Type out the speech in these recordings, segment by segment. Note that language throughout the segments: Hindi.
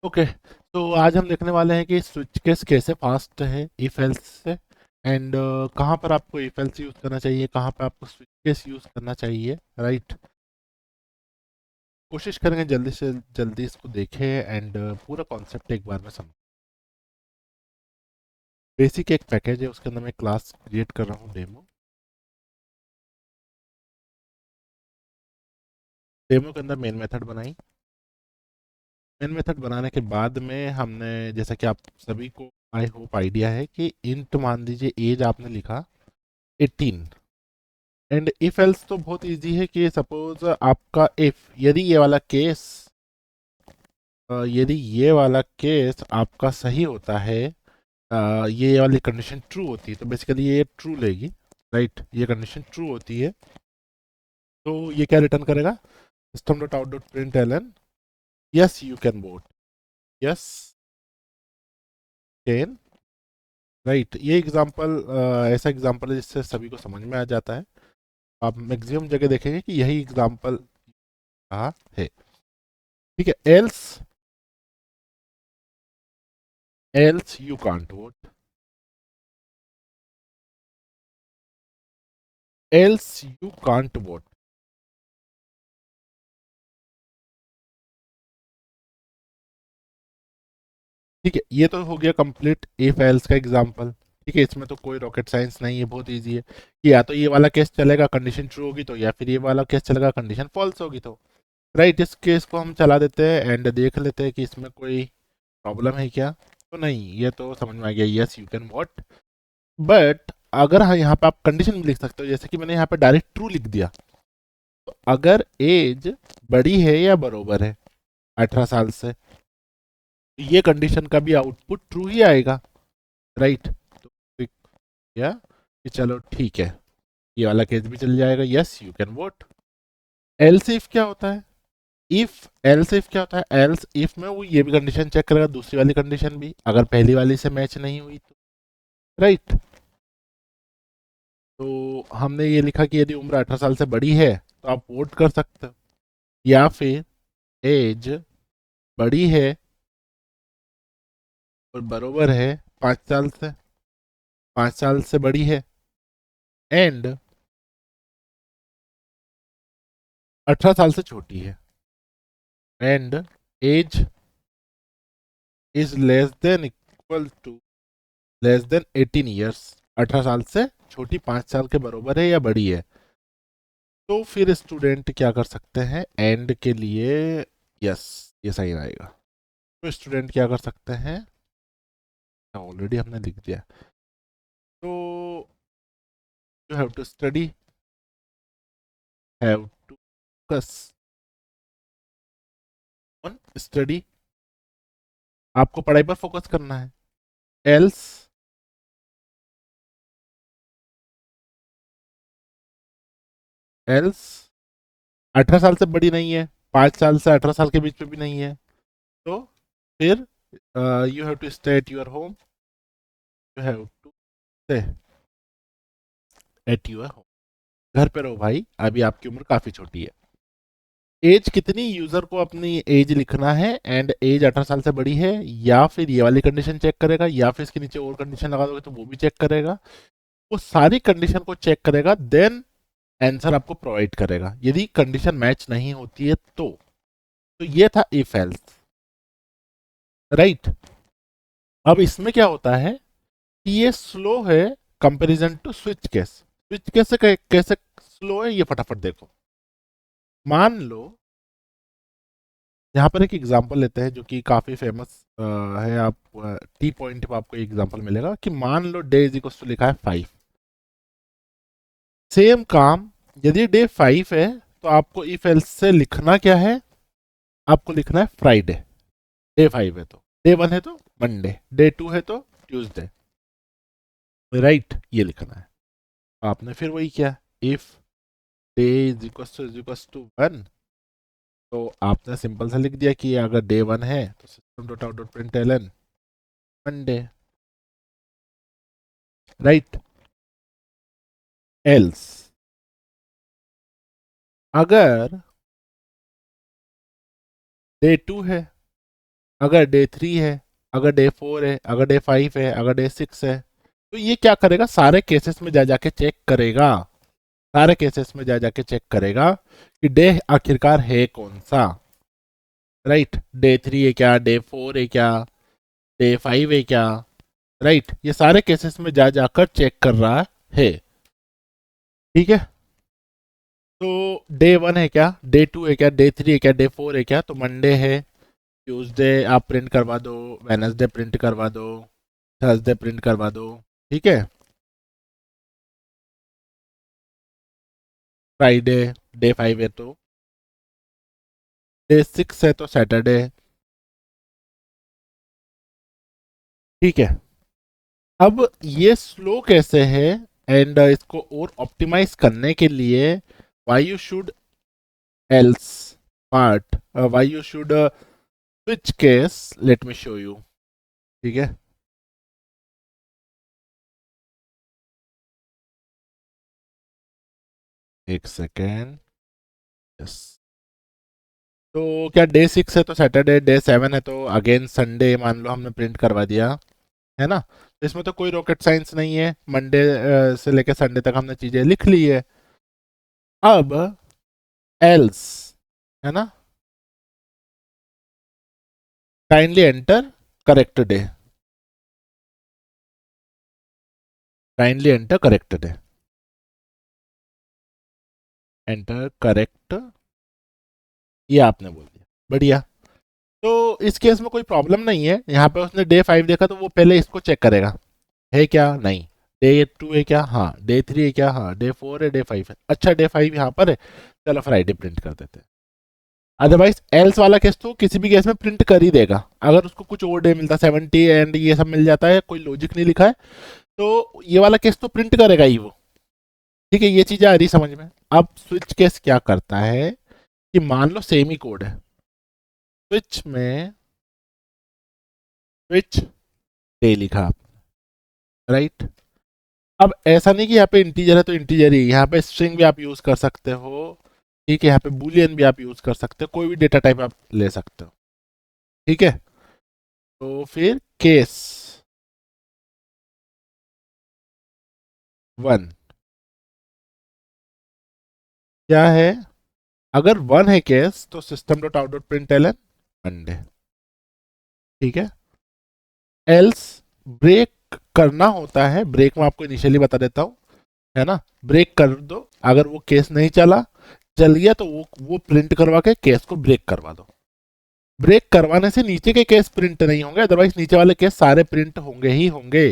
ओके, तो आज हम देखने वाले हैं कि स्विच केस कैसे फास्ट है इफ एल्स से, एंड कहाँ पर आपको इफ एल्स यूज़ करना चाहिए, कहाँ पर आपको स्विच केस यूज़ करना चाहिए, राइट। कोशिश करेंगे जल्दी से जल्दी इसको देखें एंड पूरा कॉन्सेप्ट एक बार में समझ। बेसिक एक पैकेज है, उसके अंदर मैं क्लास क्रिएट कर रहा हूँ डेमो। डेमो के अंदर मेन मेथड बनाई। मेन मेथड बनाने के बाद में हमने, जैसा कि आप सभी को आई होप आइडिया है कि इंट मान लीजिए एज आपने लिखा 18, एंड इफ एल्स तो बहुत इजी है कि सपोज आपका इफ यदि ये वाला केस यदि ये वाला केस आपका सही होता है, ये वाली कंडीशन ट्रू होती है तो बेसिकली ये ट्रू लेगी, राइट। ये कंडीशन ट्रू होती है तो ये क्या रिटर्न करेगा, system dot out dot println yes you can vote, yes can, right. ये एग्जांपल ऐसा एग्जांपल है जिससे सभी को समझ में आ जाता है। आप मैक्सिमम जगह देखेंगे कि यही एग्जांपल रहा है, ठीक है। Else else you can't vote, else you can't vote, ठीक है। ये तो हो गया कंप्लीट इफ एल्स का एग्जांपल, ठीक है। इसमें तो कोई रॉकेट साइंस नहीं है, बहुत इजी है कि या तो ये वाला केस चलेगा कंडीशन ट्रू होगी तो, या फिर ये वाला केस चलेगा कंडीशन फॉल्स होगी तो, राइट। इस केस को हम चला देते हैं एंड देख लेते हैं कि इसमें कोई प्रॉब्लम है क्या। तो नहीं, ये तो समझ में आ गया, yes you can what. But अगर हाँ यहाँ पे आप कंडीशन भी लिख सकते हो, जैसे कि मैंने यहाँ पे डायरेक्ट ट्रू लिख दिया, तो अगर एज बड़ी है या बरोबर है 18 साल से, ये कंडीशन का भी आउटपुट ट्रू ही आएगा, राइट। तो या कि चलो ठीक है, ये वाला केस भी चल जाएगा, yes you can vote. Else if क्या होता है, इफ एल्स इफ क्या होता है, एल्स इफ में वो ये भी कंडीशन चेक करेगा, दूसरी वाली कंडीशन भी, अगर पहली वाली से मैच नहीं हुई तो, राइट। तो हमने ये लिखा कि यदि उम्र 18 साल से बड़ी है तो आप वोट कर सकते हो, या फिर एज बड़ी है और बरोबर है 5 साल से, 5 साल से बड़ी है एंड 18 साल से छोटी है, and age is less than equal to less than 18 years, 18 साल से छोटी 5 साल के बरोबर है या बड़ी है, तो फिर स्टूडेंट क्या कर सकते हैं एंड के लिए, यस ये सही रहेगा। तो स्टूडेंट क्या कर सकते हैं, ऑलरेडी हमने लिख दिया, तो you have to study, have to focus on study, आपको पढ़ाई पर फोकस करना है। एल्स एल्स 18 साल से बड़ी नहीं है, 5 साल से 18 साल के बीच में भी नहीं है, तो फिर you have to stay at your home, you have to stay at your home, घर पे रहो भाई, अभी आपकी उम्र काफी छोटी है। एज कितनी, यूजर को अपनी एज लिखना है एंड एज 18 साल से बड़ी है, या फिर ये वाली कंडीशन चेक करेगा, या फिर इसके नीचे और कंडीशन लगा दोगे तो वो भी चेक करेगा। वो सारी कंडीशन को चेक करेगा, देन आंसर आपको प्रोवाइड करेगा, यदि कंडीशन मैच नहीं होती है तो ये था इफ एल्स, राइट। अब इसमें क्या होता है कि ये स्लो है comparison to switch case. Switch case से कैसे स्लो है ये फटाफट देखो। मान लो यहाँ पर एक एग्जांपल लेते हैं जो कि काफी फेमस है, आप टी पॉइंट पर आपको एग्जांपल मिलेगा कि मान लो डे इज इक्वल टू लिखा है 5, सेम काम यदि डे 5 है तो आपको इफ एल्स से लिखना क्या है, आपको लिखना है फ्राइडे। डे 5 है तो, डे 1 है तो मंडे, डे 2 है तो ट्यूसडे, राइट। ये लिखना है। आपने फिर वही किया, if day is equal to 1, तो आपने सिंपल सा लिख दिया कि अगर डे 1 है तो system dot out dot println Monday, right. Else अगर डे 2 है, अगर डे 3 है, अगर डे 4 है, अगर डे 5 है, अगर डे 6 है, तो ये क्या करेगा, सारे केसेस में जा जाके चेक करेगा, सारे केसेस में जा जाके चेक करेगा कि डे आखिरकार है कौन सा। राइट, डे 3 है क्या, डे 4 है क्या, डे 5 है क्या। राइट, ये सारे केसेस में जा जाकर चेक कर रहा है। ठीक है, तो डे 1 है क्या, डे 2 है क्या, डे 3 है क्या, डे 4 है क्या, तो मंडे है, ट्यूसडे आप प्रिंट करवा दो, वेनसडे प्रिंट करवा दो, थर्सडे प्रिंट करवा दो। ठीक है, फ्राइडे डे 5 है तो, डे 6 है तो सैटरडे। ठीक है, अब ये स्लो कैसे है, एंड इसको और ऑप्टिमाइज करने के लिए why you should else part, why you should switch case, let me show you. ठीक है, एक सेकेंड, यस। तो क्या डे 6 है तो सैटरडे, डे 7 है तो अगेन संडे मान लो हमने प्रिंट करवा दिया, है ना। तो इसमें तो कोई रॉकेट साइंस नहीं है, मंडे से लेकर संडे तक हमने चीजें लिख ली है। अब एल्स, है ना, kindly enter correct day, kindly enter correct day, enter correct, ये आपने बोल दिया, बढ़िया। तो इस केस में कोई प्रॉब्लम नहीं है, यहाँ पे उसने डे 5 देखा तो वो पहले इसको चेक करेगा, है क्या, नहीं। डे 2 है क्या, हाँ। डे 3 है क्या, हाँ। डे 4 है, डे 5 है, अच्छा डे 5 यहाँ पर है, चलो फ्राइडे प्रिंट कर देते हैं। अदरवाइज एल्स वाला केस तो किसी भी केस में प्रिंट कर ही देगा, अगर उसको कुछ और डे मिलता 70 एंड ये सब मिल जाता है, कोई लॉजिक नहीं लिखा है, तो ये वाला केस तो प्रिंट करेगा ही वो। ठीक है, ये चीजें आ रही समझ में। अब स्विच केस क्या करता है कि मान लो सेम ही कोड है, स्विच में स्विच डे लिखा आप, राइट। अब ऐसा नहीं कि यहाँ पे इंटीजर है तो इंटीजर ही, यहाँ पे स्ट्रिंग भी आप यूज कर सकते हो। ठीक है, यहाँ पे बुलियन भी आप यूज कर सकते हो, कोई भी डेटा टाइप आप ले सकते हो। ठीक है, तो फिर केस 1 क्या है, अगर 1 है केस तो system dot out dot println Monday. ठीक है, एल्स ब्रेक करना होता है, ब्रेक में आपको इनिशियली बता देता हूँ, है ना। ब्रेक कर दो, अगर वो केस नहीं चला, चल गया तो वो प्रिंट करवा के केस को ब्रेक करवा दो। ब्रेक करवाने से नीचे के केस प्रिंट नहीं होंगे, अदरवाइज नीचे वाले केस सारे प्रिंट होंगे ही होंगे।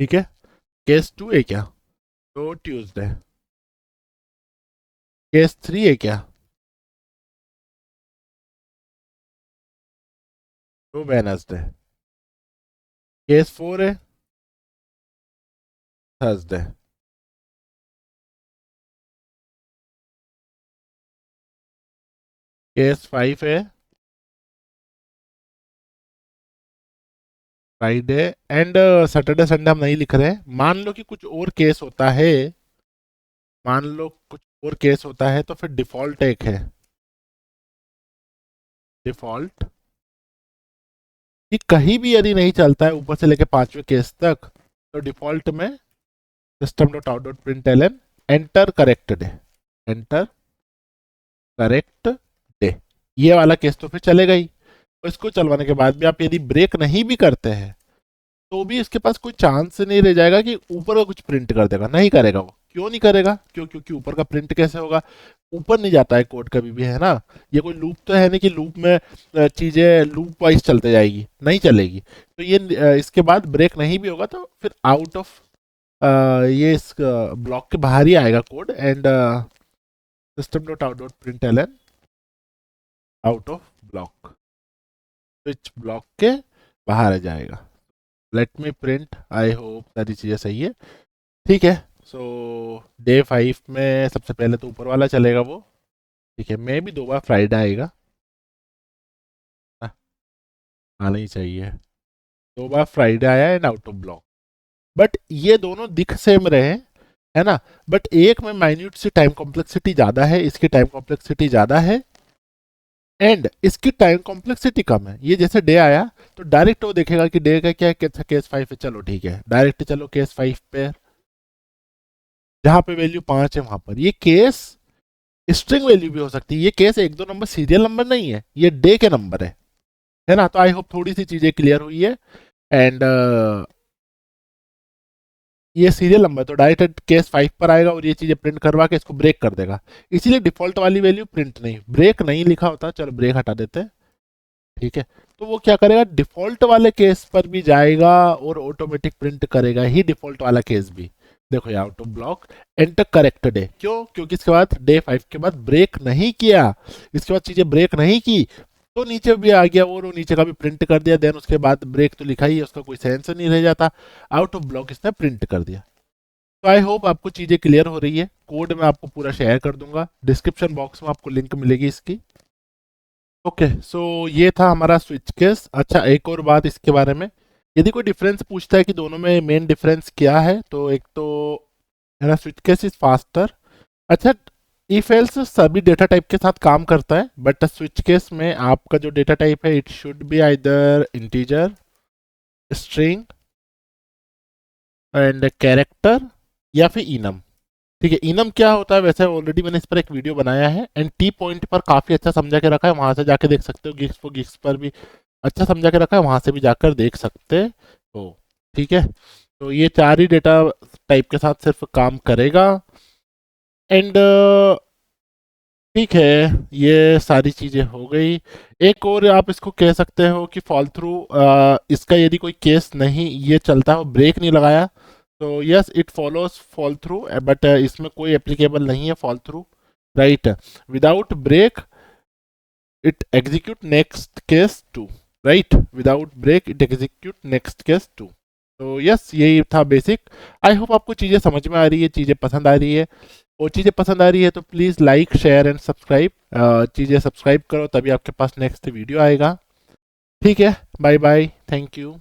ठीक है, केस 2 है क्या, तो ट्यूसडे। केस 3 है क्या, तो वेनसडे। केस 4 है, थर्सडे। केस 5 है, फ्राइडे। एंड सैटरडे संडे हम नहीं लिख रहे हैं, मान लो कि कुछ और केस होता है, मान लो कुछ और केस होता है, तो फिर डिफॉल्ट एक है, डिफॉल्ट कि कहीं भी यदि नहीं चलता है ऊपर से लेके 5वें केस तक, तो डिफॉल्ट में system dot out dot println enter correct day, enter correct day, ये वाला केस तो फिर चलेगा ही। और इसको चलवाने के बाद भी आप यदि ब्रेक नहीं भी करते हैं, तो भी इसके पास कोई चांस नहीं रह जाएगा कि ऊपर का कुछ प्रिंट कर देगा, नहीं करेगा वो। क्यों नहीं करेगा, क्यों, क्योंकि ऊपर का प्रिंट कैसे होगा, ऊपर नहीं जाता है कोड कभी भी, है ना। ये कोई लूप तो है नहीं कि लूप में चीजें लूप वाइज चलते जाएगी, नहीं चलेगी। तो ये इसके बाद ब्रेक नहीं भी होगा तो फिर आउट ऑफ ये इस ब्लॉक के बाहर ही आएगा code, and system dot out dot println out of block, switch block के बाहर आ जाएगा। Let me print, I hope सारी चीज़ें सही है। ठीक है, सो डे 5 में सबसे पहले तो ऊपर वाला चलेगा वो। ठीक है, मे भी 2 बार फ्राइडे आएगा, हाँ, आना ही चाहिए। 2 बार फ्राइडे आया and out of block, but ये दोनों दिख सेम रहे, है ना। बट एक में माइन्यूट सी टाइम कॉम्प्लेक्सिटी ज़्यादा है, इसकी टाइम कॉम्प्लेक्सिटी ज़्यादा है, एंड इसकी टाइम कॉम्प्लेक्सिटी कम है। ये जैसे डे आया तो डायरेक्ट वो देखेगा कि डे का क्या है, केस 5 है, चलो ठीक है डायरेक्ट चलो केस 5 पे, जहां पे वैल्यू 5 है वहां पर। ये केस स्ट्रिंग वैल्यू भी हो सकती है, ये केस एक दो नंबर सीरियल नंबर नहीं है, ये डे के नंबर है ना। तो आई होप थोड़ी सी चीजें क्लियर हुई है। एंड ये सीरियल नंबर तो डायरेक्ट केस 5 पर आएगा और ये चीजें प्रिंट करवा के इसको ब्रेक कर देगा, इसीलिए डिफॉल्ट वाली वैल्यू प्रिंट नहीं, ब्रेक नहीं लिखा होता, चलो ब्रेक हटा देते हैं, ठीक है। तो वो क्या करेगा, डिफॉल्ट वाले केस पर भी जाएगा और ऑटोमेटिक प्रिंट करेगा ही डिफॉल्ट वाला केस भी। देखो ये out of block enter correct day, क्यों, क्योंकि इसके बाद डे 5 के बाद ब्रेक नहीं किया, इसके बाद चीजें ब्रेक नहीं की तो नीचे भी आ गया और वो नीचे का भी प्रिंट कर दिया। देन उसके बाद ब्रेक तो लिखा ही है, उसका कोई सेंस नहीं रह जाता, आउट ऑफ ब्लॉक इसने प्रिंट कर दिया। तो आई होप आपको चीजें क्लियर हो रही है। कोड मैं आपको पूरा शेयर कर दूंगा, डिस्क्रिप्शन बॉक्स में आपको लिंक मिलेगी इसकी। ओके सो ये था हमारा स्विच केस। अच्छा एक और बात इसके बारे में, यदि कोई डिफरेंस पूछता है कि दोनों में मेन डिफरेंस क्या है, तो एक तो है ना स्विच केस इज फास्टर। अच्छा इफ एल्स सभी डेटा टाइप के साथ काम करता है, बट स्विच केस में आपका जो डेटा टाइप है it should be either integer, string and character या फिर इनम। ठीक है, इनम क्या होता है वैसे ऑलरेडी मैंने इस पर एक वीडियो बनाया है एंड टी पॉइंट पर काफी अच्छा समझा के रखा है, वहां से जाके देख सकते हो। गिग्स फॉर गिग्स पर भी अच्छा समझा के रखा है, वहां से भी जाकर देख सकते हो। ठीक है, तो ये चार ही डेटा टाइप के साथ सिर्फ काम करेगा। एंड ठीक है, ये सारी चीजें हो गई। एक और आप इसको कह सकते हो कि फॉल थ्रू, इसका यदि कोई केस नहीं ये चलता है, ब्रेक नहीं लगाया, तो yes it follows fall through, but इसमें कोई एप्लीकेबल नहीं है fall through, right. Without break it execute next case too, right, without break it execute next case too. तो यस यही था बेसिक। आई होप आपको चीज़ें समझ में आ रही है, चीज़ें पसंद आ रही है, और चीज़ें पसंद आ रही है तो please like share and subscribe, चीज़ें सब्सक्राइब करो तभी आपके पास नेक्स्ट वीडियो आएगा। ठीक है, बाय बाय, थैंक यू।